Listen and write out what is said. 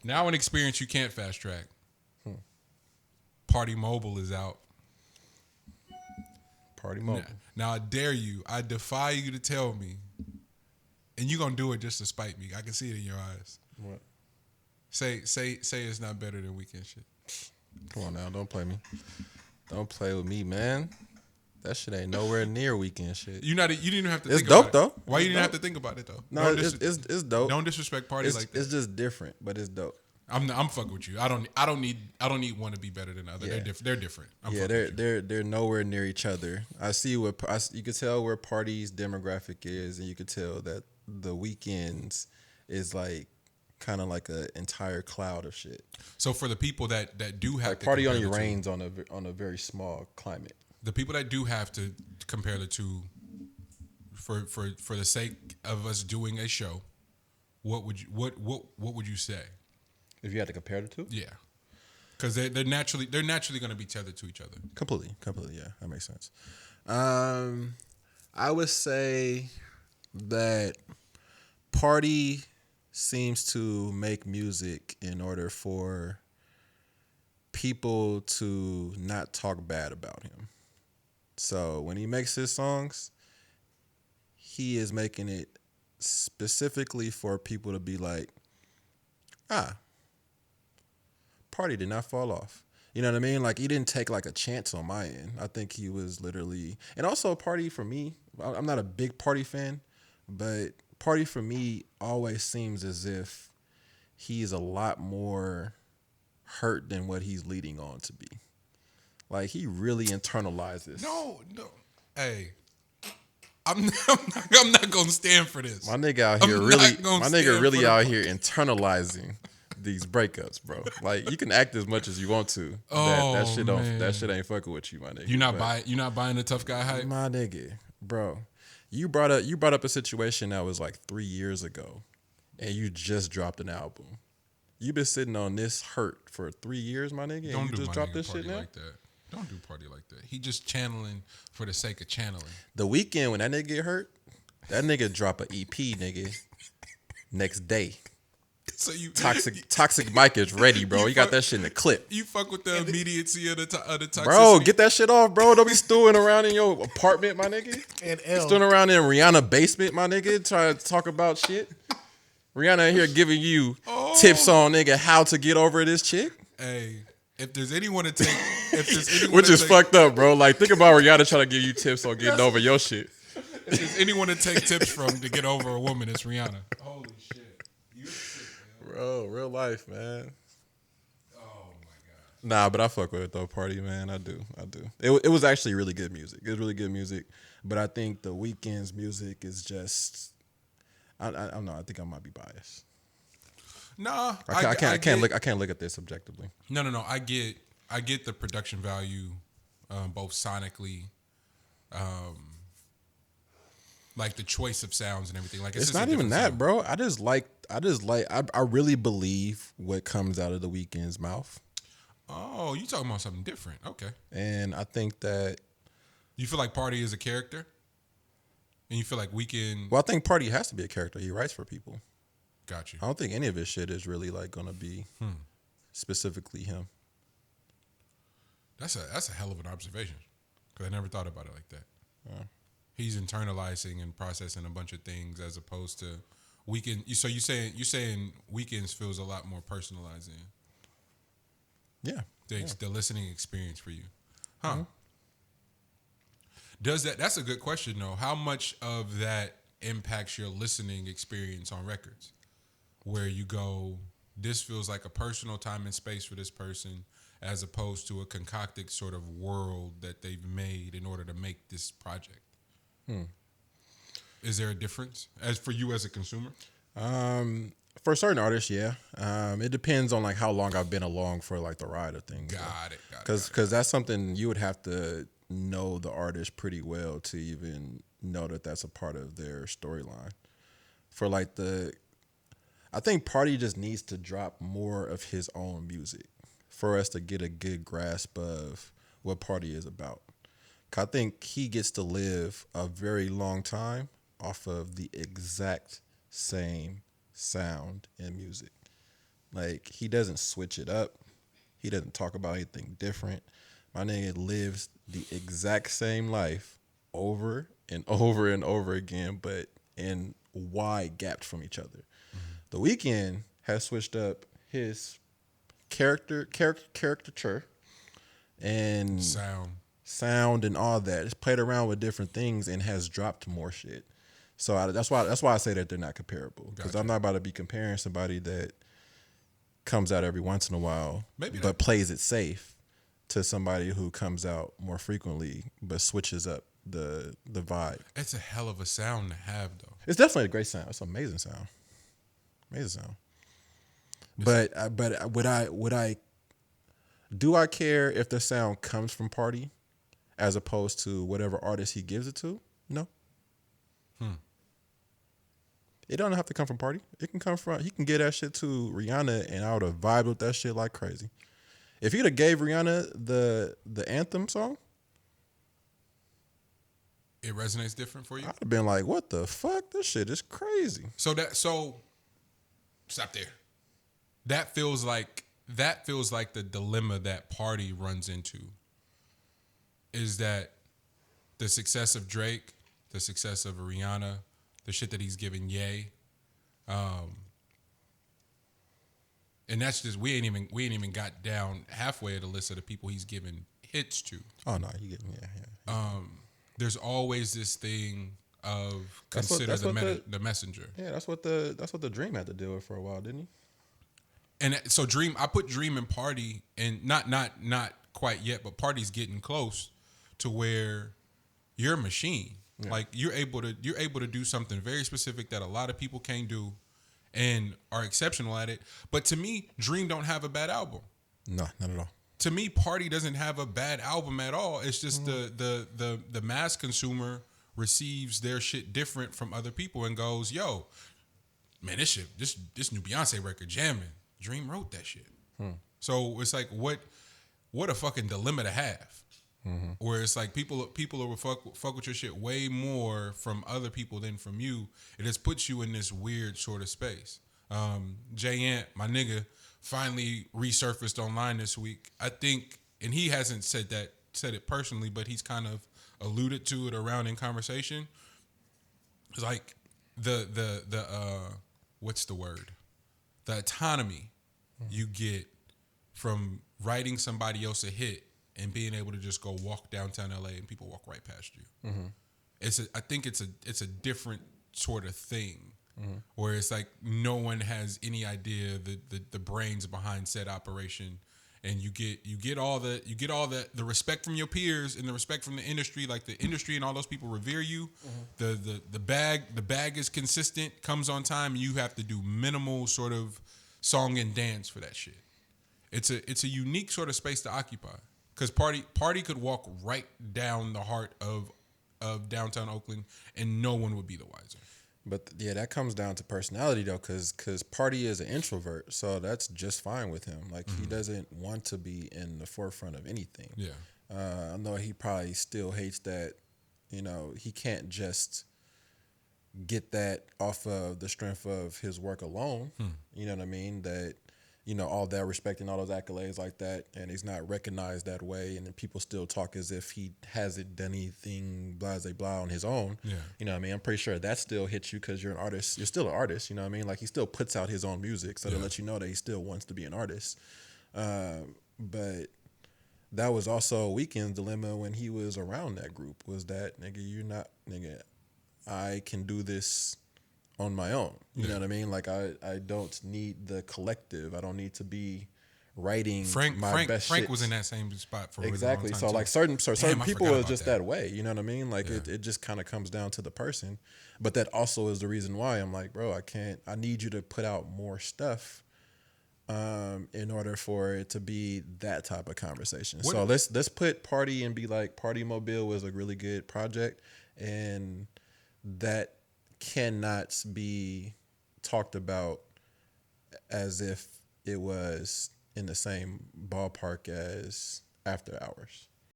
Now an experience you can't fast track. Party Mobile is out. Party Mobile. Now I dare you. I defy you to tell me. And you're gonna do it just to spite me. I can see it in your eyes. What? Say it's not better than Weekend shit. Come on now, don't play me. Don't play with me, man. That shit ain't nowhere near Weekend shit. You didn't even have to It's think dope about it. though. Why It's you didn't dope. have to think about it though? No, it's dope. Don't disrespect Party like that. It's just different, but it's dope. I'm fucking with you. I don't need one to be better than the other. Yeah. They're different. They're nowhere near each other. I see you could tell where Party's demographic is, and you could tell that the Weekends is like kind of like an entire cloud of shit. So for the people that do have Like to Party compare only the two, reigns on a very small climate. the people that do have to compare the two, for the sake of us doing a show, what would you say? If you had to compare the two, Yeah, because they're naturally going to be tethered to each other. completely, yeah, that makes sense. I would say that Party seems to make music in order for people to not talk bad about him. So when he makes his songs, he is making it specifically for people to be like, Party did not fall off. You know what I mean? Like, he didn't take like a chance on my end. I think he was literally, and also Party for me, I'm not a big Party fan, but Party for me always seems as if he's a lot more hurt than what he's leading on to be. Like, he really internalizes. No. Hey, I'm not gonna stand for this. My nigga out here really out here internalizing these breakups, bro. Like, you can act as much as you want to. That shit ain't fucking with you, my nigga. You not buying the tough guy hype? My nigga, bro. You brought up a situation that was like 3 years ago, and you just dropped an album. You've been sitting on this hurt for 3 years, my nigga, and you just dropped this shit now? Like that. Don't do Party like that. He just channeling for the sake of channeling. The weekend when that nigga get hurt, that nigga drop an EP, nigga, next day. So you Toxic Mike is ready, bro. You got that shit in the clip. You fuck with the immediacy of the toxicity. Bro, get that shit off, bro. Don't be stewing around in your apartment, my nigga. And L. Stewing around in Rihanna basement, my nigga, trying to talk about shit. Rihanna in here giving you tips on, nigga, how to get over this chick. Hey, if there's anyone to take, Which is fucked up, bro. Like, think about Rihanna trying to give you tips on getting over your shit. If there's anyone to take tips from to get over a woman, it's Rihanna. Holy shit. You sick, man. Bro, real life, man. Oh my god. Nah, but I fuck with it though, Party, man. I do. It was actually really good music. It was really good music. But I think the Weeknd's music is just, I don't know. I think I might be biased. Nah, I can't look at this objectively. No. I get the production value, both sonically, like the choice of sounds and everything. Like it's not even that, bro. I really believe what comes out of the Weeknd's mouth. Oh, you talking about something different? Okay. And I think that you feel like Party is a character, and you feel like Weeknd. Well, I think Party has to be a character. He writes for people. Got you. I don't think any of his shit is really like gonna be specifically him. That's a hell of an observation, because I never thought about it like that. He's internalizing and processing a bunch of things as opposed to Weeknd. So you saying Weeknd's feels a lot more personalized in the listening experience for you, huh? Mm-hmm. That's a good question though. How much of that impacts your listening experience on records, where you go, this feels like a personal time and space for this person, as opposed to a concocted sort of world that they've made in order to make this project? Is there a difference as for you as a consumer? For certain artists, yeah. It depends on like how long I've been along for like the ride of things. Got it. Because that's something you would have to know the artist pretty well to even know that that's a part of their storyline. For like I think Party just needs to drop more of his own music for us to get a good grasp of what Party is about. I think he gets to live a very long time off of the exact same sound and music. Like, he doesn't switch it up. He doesn't talk about anything different. My nigga lives the exact same life over and over and over again, but in wide gaps from each other. The Weeknd has switched up his caricature and sound and all that. It's played around with different things and has dropped more shit. So that's why I say that they're not comparable, because I'm not about to be comparing somebody that comes out every once in a while but plays it safe to somebody who comes out more frequently but switches up the vibe. It's a hell of a sound to have, though. It's definitely a great sound. It's an amazing sound. Amazing sound. But do I care if the sound comes from Party as opposed to whatever artist he gives it to? No. It don't have to come from Party. It can come from, he can give that shit to Rihanna and I would have vibed with that shit like crazy. If he'd have gave Rihanna the anthem song, it resonates different for you? I'd have been like, what the fuck? This shit is crazy. So stop there. That feels like the dilemma that Party runs into. Is that the success of Drake, the success of Rihanna, the shit that he's giving Ye, and that's just we ain't even got down halfway of the list of the people he's given hits to. Oh no, you get me. Yeah. There's always this thing of consider the messenger. Yeah, that's what the Dream had to deal with for a while, didn't he? And so I put Dream and Party, and not quite yet, but Party's getting close to where you're a machine. Yeah. Like you're able to do something very specific that a lot of people can't do and are exceptional at it. But to me, Dream don't have a bad album. No, not at all. To me, Party doesn't have a bad album at all. It's just the mass consumer receives their shit different from other people and goes, yo, man, this new Beyonce record jamming. Dream wrote that shit. So it's like, what a fucking dilemma to have. Mm-hmm. Where it's like people will fuck with your shit way more from other people than from you. It just puts you in this weird sort of space. Jay Ant, my nigga, finally resurfaced online this week. I think, and he hasn't said it personally, but he's kind of alluded to it around in conversation. It's like the what's the word? The autonomy you get from writing somebody else a hit and being able to just go walk downtown LA and people walk right past you. Mm-hmm. I think it's a different sort of thing. Mm-hmm. Where it's like no one has any idea the brains behind said operation, and you get all the respect from your peers and the respect from the industry. Like the industry and all those people revere you. Mm-hmm. The bag is consistent, comes on time. And you have to do minimal sort of song and dance for that shit. It's a unique sort of space to occupy, because Party could walk right down the heart of downtown Oakland and no one would be the wiser. But yeah, that comes down to personality though, because Party is an introvert, so that's just fine with him. Like he doesn't want to be in the forefront of anything. Yeah, I know he probably still hates that. You know, he can't just get that off of the strength of his work alone. You know what I mean? That, you know, all that respect and all those accolades like that, and he's not recognized that way, and then people still talk as if he hasn't done anything blah on his own. Yeah. You know what I mean? I'm pretty sure that still hits you because you're an artist. You're still an artist, you know what I mean? Like he still puts out his own music, so to let you know that he still wants to be an artist. But that was also Weeknd's dilemma when he was around that group, was that, nigga, I can do this on my own. You know what I mean? Like I don't need the collective. I don't need to be writing my best shit. Frank was in that same spot for exactly. A really long so time like too. certain people are just that way. You know what I mean? Like it just kind of comes down to the person. But that also is the reason why I'm like, bro, I need you to put out more stuff in order for it to be that type of conversation. So let's put Party and be like, Party Mobile was a really good project, and that cannot be talked about as if it was in the same ballpark as After Hours.